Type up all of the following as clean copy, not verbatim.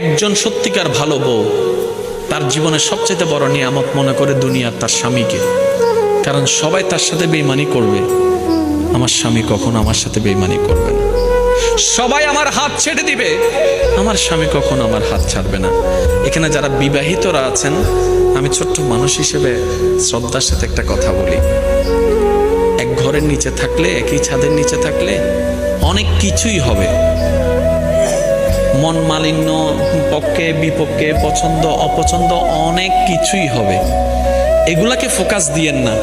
একজন সত্যিকার ভালো বউ তার জীবনের সবচেয়ে বড় নিয়ামত মনে করে দুনিয়ার তার স্বামীকে। কারণ সবাই তার সাথে বেঈমানি করবে, আমার স্বামী কখনো আমার সাথে বেঈমানি করবে না। সবাই আমার হাত ছেড়ে দিবে, আমার স্বামী কখনো আমার হাত ছাড়বে না। এখানে যারা বিবাহিতরা আছেন, আমি ছোট্ট মানুষ হিসেবে শ্রদ্ধার সাথে একটা কথা বলি। এক ঘরের নিচে থাকলে, একই ছাদের নিচে থাকলে অনেক কিছুই হবে। মন মালিন্য, পক্ষে বিপক্ষে, পছন্দ অপছন্দ অনেক কিছুই হবে। এগুলাকে ফোকাস দিয়েন না,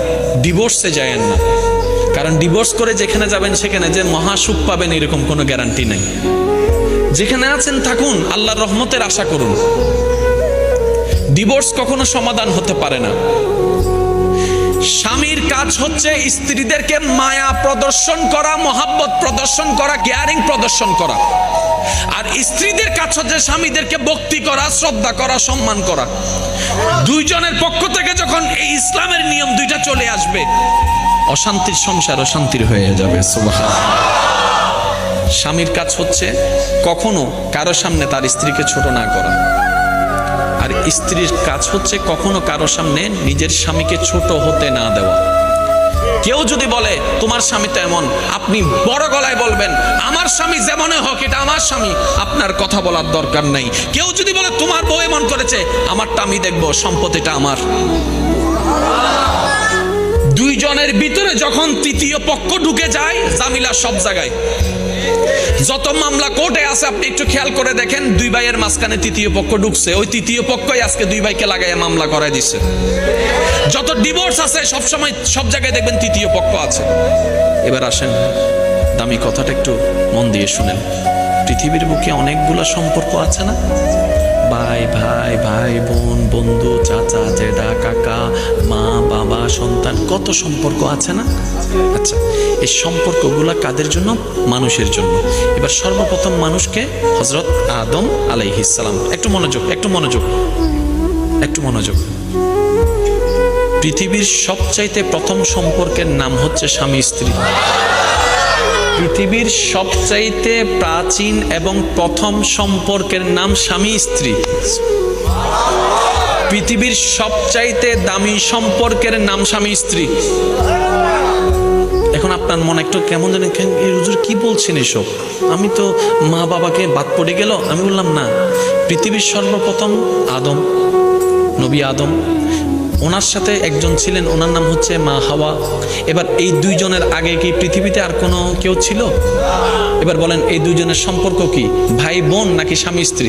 ডিভোর্সে যায়েন না। কারণ ডিভোর্স করে যেখানে যাবেন সেখানে যে মহাসুখ পাবেন এরকম কোনো গ্যারান্টি নাই। যেখানে আছেন থাকুন, আল্লাহর রহমতের আশা করুন। ডিভোর্স কখনো সমাধান হতে পারে না। স্বামীর কাজ হচ্ছে স্ত্রীদেরকে মায়া প্রদর্শন করা, মহাব্বত প্রদর্শন করা, কেয়ারিং প্রদর্শন করা। আর স্ত্রীদের কাজ হচ্ছে স্বামীদেরকে ভক্তি করা, শ্রদ্ধা করা, সম্মান করা। দুইজনের পক্ষ থেকে যখন এই ইসলামের নিয়ম দুইটা চলে আসবে, অশান্তির সংসার অশান্তির হয়ে যাবে। সুবহানাল্লাহ। স্বামীর কাজ হচ্ছে কখনো কারো সামনে তার স্ত্রীকে ছোট না করা, আর স্ত্রীর কাজ হচ্ছে কখনো কারো সামনে নিজের স্বামীকে ছোট হতে না দেওয়া। কেউ যদি বলে তোমার স্বামী তো এমন, আপনি বড় গলায় বলবেন আমার স্বামী যেমনই হোক এটা আমার স্বামী, আপনার কথা বলার দরকার নাই। কেউ যদি বলে তোমার বউ এমন করেছে, আমারটা আমি দেখবো, সম্পত্তিটা আমার। দুইজনের ভিতরে যখন তৃতীয় পক্ষ ঢুকে যায়, জামিলা সব জায়গায়। যত মামলা কোর্টে আছে আপনি একটু খেয়াল করে দেখেন, দুই ভাইয়ের মাঝখানে তৃতীয় পক্ষ ঢুকছে, ওই তৃতীয় পক্ষই আজকে দুই ভাইকে লাগাইয়া মামলা করাই দিচ্ছে। যত ডিভোর্স আছে সব সময় সব জায়গায় দেখবেন তৃতীয় পক্ষ আছে। এবার আসেন, দামি কথাটা একটু মন দিয়ে শুনেন। পৃথিবীর বুকে অনেকগুলো সম্পর্ক আছে না? ভাই ভাই, ভাই বোন, বন্ধু, চাচা জেঠা, কাকা, মা বাবা, সন্তান, কত সম্পর্ক আছে না? আচ্ছা, এই সম্পর্কগুলা কাদের জন্য? মানুষের জন্য। এবার সর্বপ্রথম মানুষকে হযরত আদম আলাইহিস সালাম। একটু মনোযোগ, একটু মনোযোগ, একটু মনোযোগ। পৃথিবীর সবচাইতে প্রথম সম্পর্কের নাম হচ্ছে স্বামী স্ত্রী। পৃথিবীর সবচাইতে প্রাচীন এবং প্রথম সম্পর্কের নাম স্বামী স্ত্রী। পৃথিবীর সবচাইতে দামি সম্পর্কের নাম স্বামী স্ত্রী। এখন আপনার মনে একটু কেমন জানেন, এই হুজুর কি বলছেন এসব? আমি তো মা বাবাকে বাদ পড়ে গেল। আমি বললাম না, পৃথিবীর সর্বপ্রথম আদম, নবী আদম, ওনার সাথে একজন ছিলেন, ওনার নাম হচ্ছে মা হাওয়া। এবার এই দুইজনের আগে কি পৃথিবীতে আর কোনো কেউ ছিল? এবার বলেন এই দুইজনের সম্পর্ক কি? ভাই বোন নাকি স্বামী স্ত্রী?